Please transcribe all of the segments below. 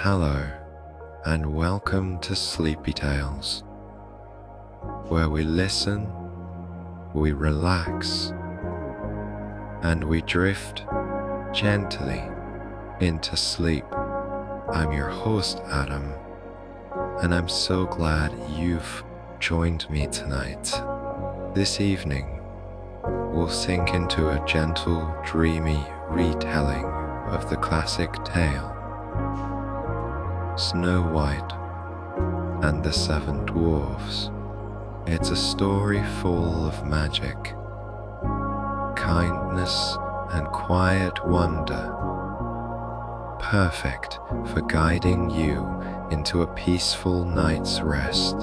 Hello, and welcome to Sleepy Tales, where we listen, we relax, and we drift gently into sleep. I'm your host, Adam, and I'm so glad you've joined me tonight. This evening, we'll sink into a gentle, dreamy retelling of the classic tale, Snow White and the Seven Dwarfs. It's a story full of magic, kindness, and quiet wonder, perfect for guiding you into a peaceful night's rest.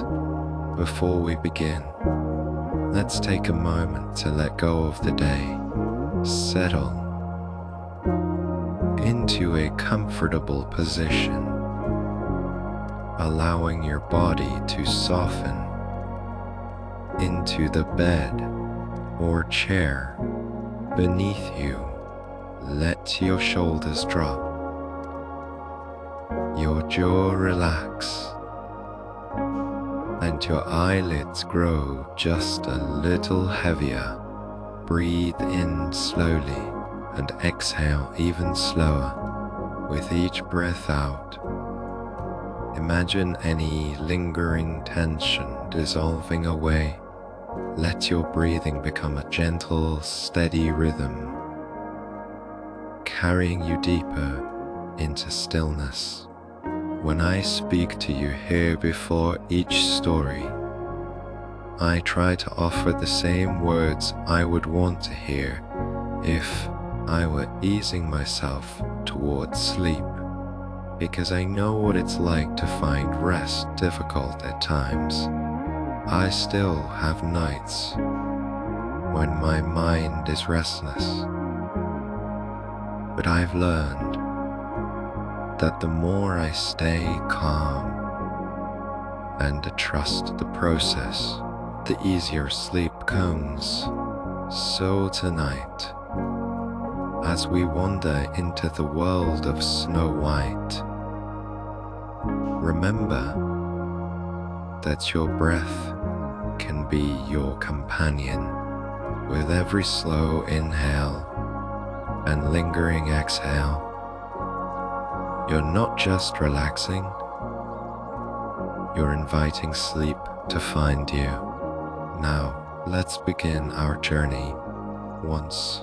Before we begin, let's take a moment to let go of the day. Settle into a comfortable position, allowing your body to soften into the bed or chair beneath you. Let your shoulders drop, your jaw relax, and your eyelids grow just a little heavier. Breathe in slowly and exhale even slower with each breath out. Imagine any lingering tension dissolving away. Let your breathing become a gentle, steady rhythm, carrying you deeper into stillness. When I speak to you here before each story, I try to offer the same words I would want to hear if I were easing myself towards sleep, because I know what it's like to find rest difficult at times. I still have nights when my mind is restless, but I've learned that the more I stay calm and trust the process, the easier sleep comes. So tonight, as we wander into the world of Snow White, remember that your breath can be your companion. With every slow inhale and lingering exhale, you're not just relaxing, you're inviting sleep to find you. Now, let's begin our journey. Once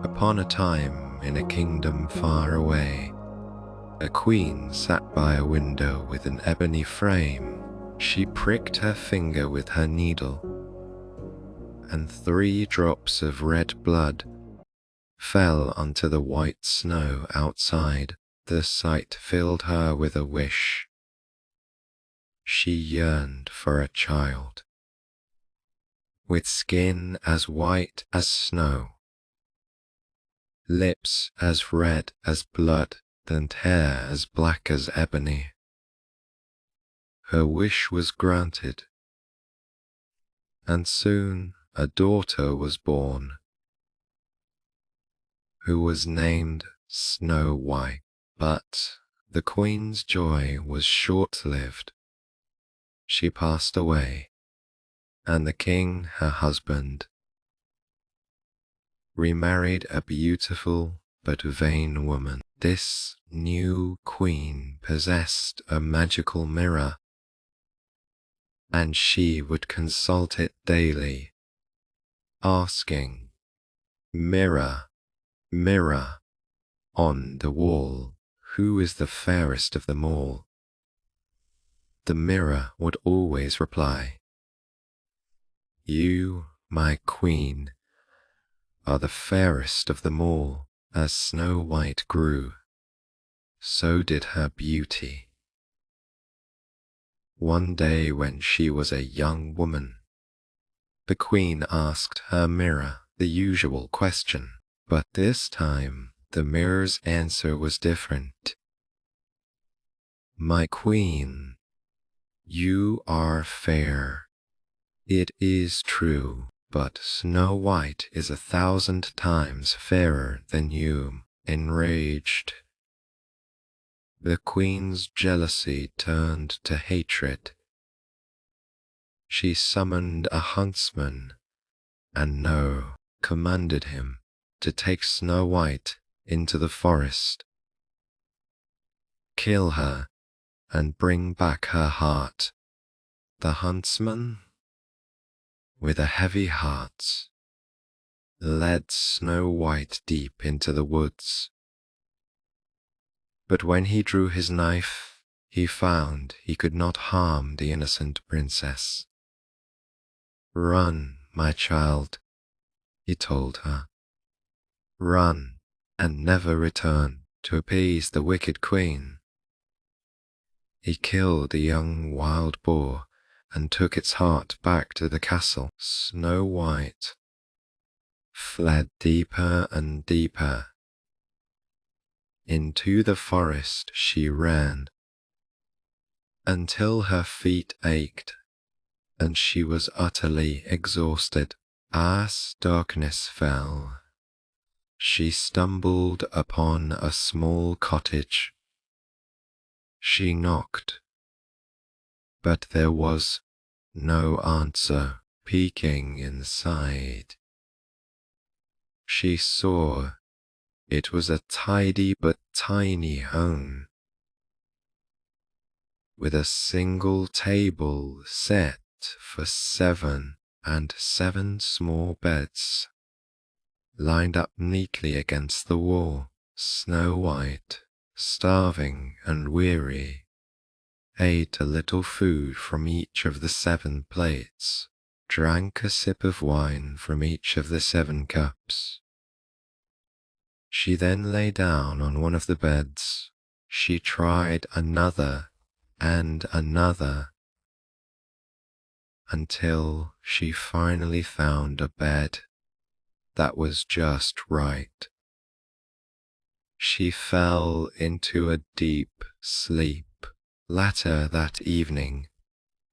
upon a time, in a kingdom far away, a queen sat by a window with an ebony frame. She pricked her finger with her needle, and 3 drops of red blood fell onto the white snow outside. The sight filled her with a wish. She yearned for a child, with skin as white as snow, lips as red as blood, and hair as black as ebony. Her wish was granted, and soon a daughter was born, who was named Snow White. But the queen's joy was short-lived. She passed away, and the king, her husband, remarried a beautiful but vain woman. This new queen possessed a magical mirror, and she would consult it daily, asking, "Mirror, mirror on the wall, who is the fairest of them all?" The mirror would always reply, "You, my queen, are the fairest of them all." As Snow White grew, so did her beauty. One day when she was a young woman, the queen asked her mirror the usual question, but this time the mirror's answer was different. "My queen, you are fair. It is true, but Snow White is 1,000 times fairer than you." Enraged, The queen's jealousy turned to hatred. She summoned a huntsman and commanded him to take Snow White into the forest, kill her, and bring back her heart. The huntsman, with a heavy heart, led Snow White deep into the woods. But when he drew his knife, he found he could not harm the innocent princess. "Run, my child," he told her. "Run, and never return to appease the wicked queen." He killed a young wild boar and took its heart back to the castle. Snow White fled deeper and deeper. Into the forest she ran, until her feet ached and she was utterly exhausted. As darkness fell, she stumbled upon a small cottage. She knocked, but there was no answer. Peeking inside, she saw it was a tidy but tiny home, with a single table set for 7 and 7 small beds lined up neatly against the wall. Snow White, starving and weary, ate a little food from each of the 7 plates, drank a sip of wine from each of the 7 cups. She then lay down on one of the beds. She tried another and another, until she finally found a bed that was just right. She fell into a deep sleep. Later that evening,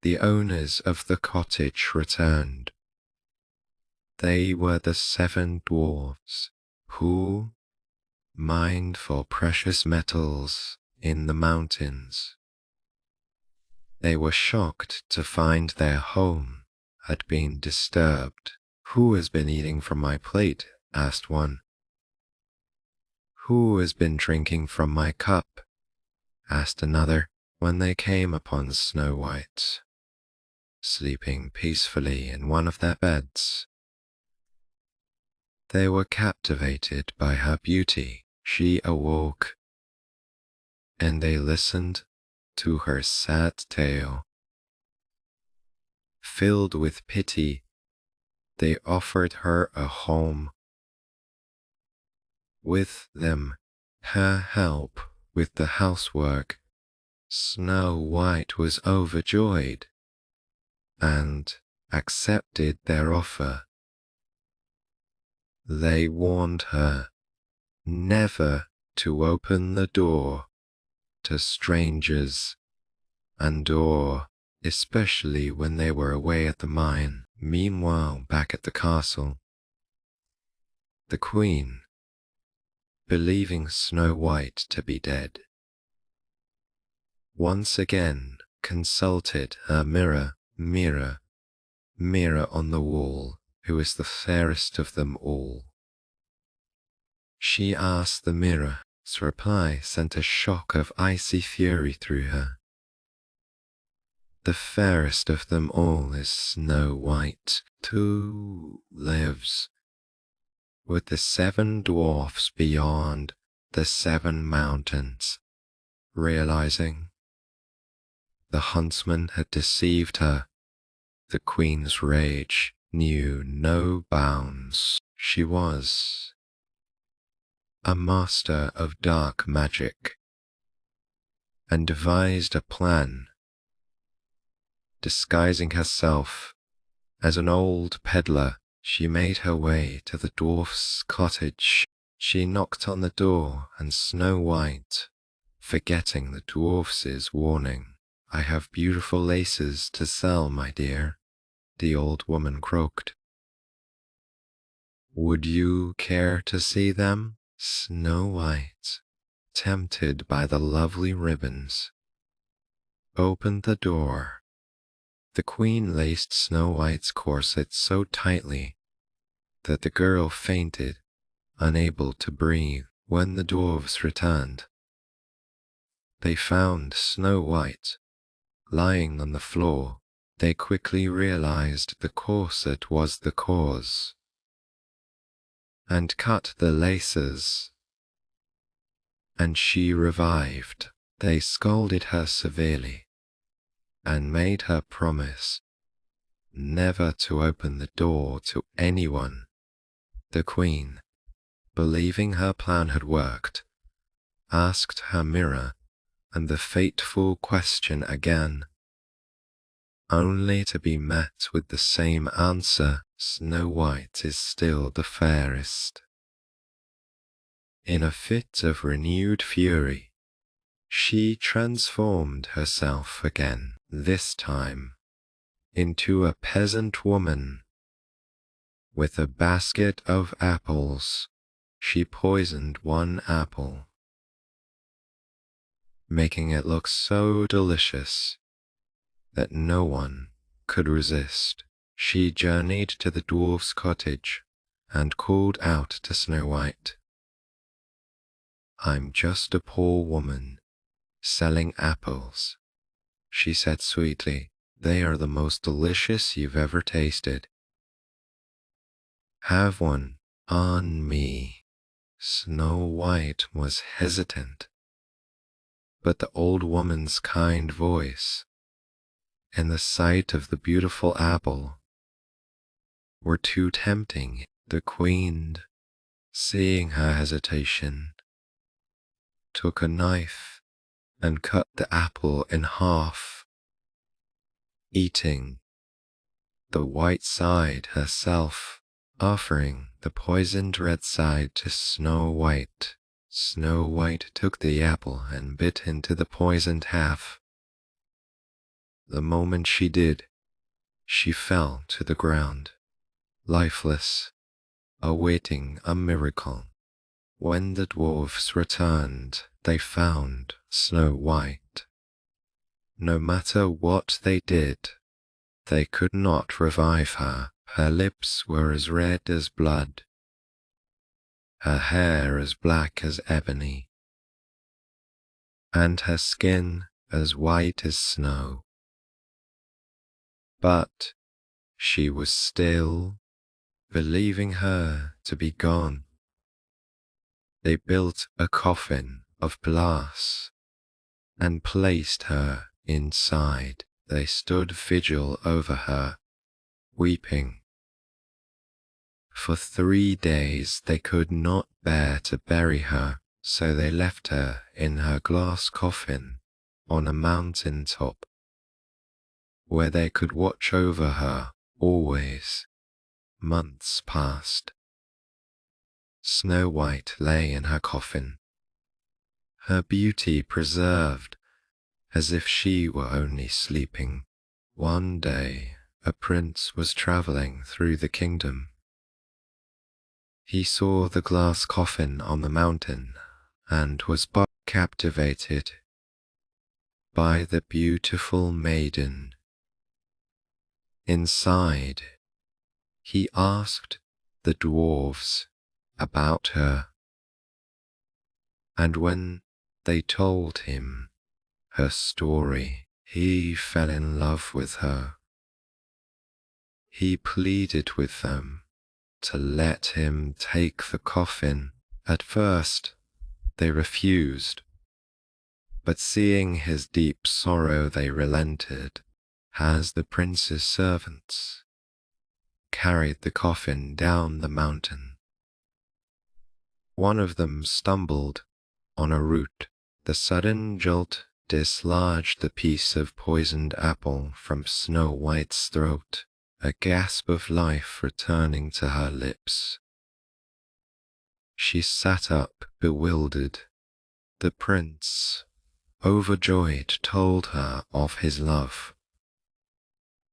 the owners of the cottage returned. They were the 7 dwarfs who mined for precious metals in the mountains. They were shocked to find their home had been disturbed. "Who has been eating from my plate?" asked one. "Who has been drinking from my cup?" asked another. When they came upon Snow White, sleeping peacefully in one of their beds, they were captivated by her beauty. She awoke, and they listened to her sad tale. Filled with pity, they offered her a home. With them, her help with the housework. Snow White was overjoyed and accepted their offer. They warned her never to open the door to strangers, or especially when they were away at the mine. Meanwhile, back at the castle, the queen, believing Snow White to be dead, once again consulted her mirror. Mirror on the wall, who is the fairest of them all? She asked the mirror. Its reply sent a shock of icy fury through her. The fairest of them all is Snow White, who lives with the 7 dwarfs beyond the 7 mountains. Realizing the huntsman had deceived her, the queen's rage knew no bounds. She was a master of dark magic and devised a plan. Disguising herself as an old peddler, she made her way to the dwarf's cottage. She knocked on the door, and Snow White, forgetting the dwarf's warning, "I have beautiful laces to sell, my dear," the old woman croaked. "Would you care to see them?" Snow White tempted by the lovely ribbons, opened the door. The queen laced Snow White's corset so tightly that the girl fainted, unable to breathe. When the dwarves returned, they found Snow White lying on the floor. They quickly realized the corset was the cause and cut the laces, and she revived. They scolded her severely and made her promise never to open the door to anyone. The queen, believing her plan had worked, asked her mirror and the fateful question again, only to be met with the same answer: Snow White is still the fairest. In a fit of renewed fury, she transformed herself again, this time into a peasant woman. With a basket of apples, she poisoned one apple, making it look so delicious that no one could resist. She journeyed to the dwarf's cottage and called out to Snow White, "I'm just a poor woman selling apples," she said sweetly. "They are the most delicious you've ever tasted. Have one on me." Snow White was hesitant, but the old woman's kind voice and the sight of the beautiful apple were too tempting. The queen, seeing her hesitation, took a knife and cut the apple in half, eating the white side herself, offering the poisoned red side to Snow White. Snow White took the apple and bit into the poisoned half. The moment she did, she fell to the ground, lifeless, awaiting a miracle. When the dwarfs returned, they found Snow White. No matter what they did, they could not revive her. Her lips were as red as blood, her hair as black as ebony, and her skin as white as snow. But she was still believing her to be gone. They built a coffin of glass and placed her inside. They stood vigil over her, weeping. For 3 days they could not bear to bury her, so they left her in her glass coffin on a mountain top, where they could watch over her always. Months passed. Snow White lay in her coffin, her beauty preserved as if she were only sleeping. One day, a prince was traveling through the kingdom. He saw the glass coffin on the mountain and was captivated by the beautiful maiden inside. He asked the dwarves about her, and when they told him her story, he fell in love with her. He pleaded with them to let him take the coffin. At first, they refused, but seeing his deep sorrow, they relented. As the prince's servants carried the coffin down the mountain, one of them stumbled on a root. The sudden jolt dislodged the piece of poisoned apple from Snow White's throat, a gasp of life returning to her lips. She sat up, bewildered. The prince, overjoyed, told her of his love.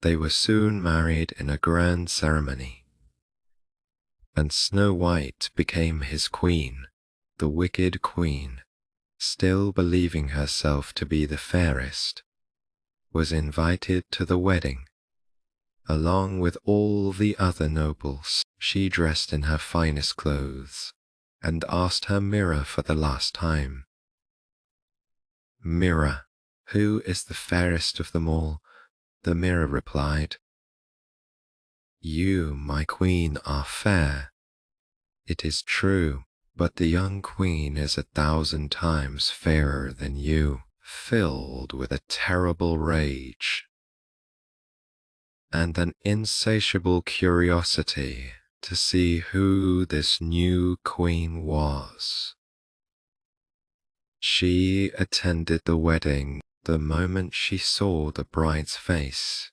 They were soon married in a grand ceremony, and Snow White became his queen. The wicked queen still believing herself to be the fairest, was invited to the wedding. Along with all the other nobles, she dressed in her finest clothes and asked her mirror for the last time. "Mirror, who is the fairest of them all?" The mirror replied. "You, my queen, are fair. It is true, but the young queen is 1,000 times fairer than you." Filled with a terrible rage and an insatiable curiosity to see who this new queen was, she attended the wedding. The moment she saw the bride's face,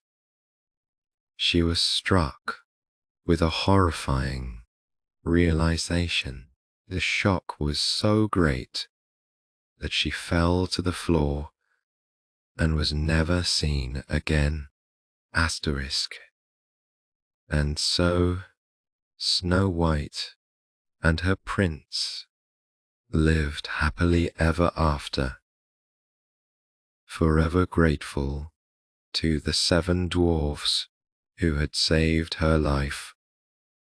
she was struck with a horrifying realization. The shock was so great that she fell to the floor and was never seen again. Asterisk. And so Snow White and her prince lived happily ever after, forever grateful to the 7 dwarfs who had saved her life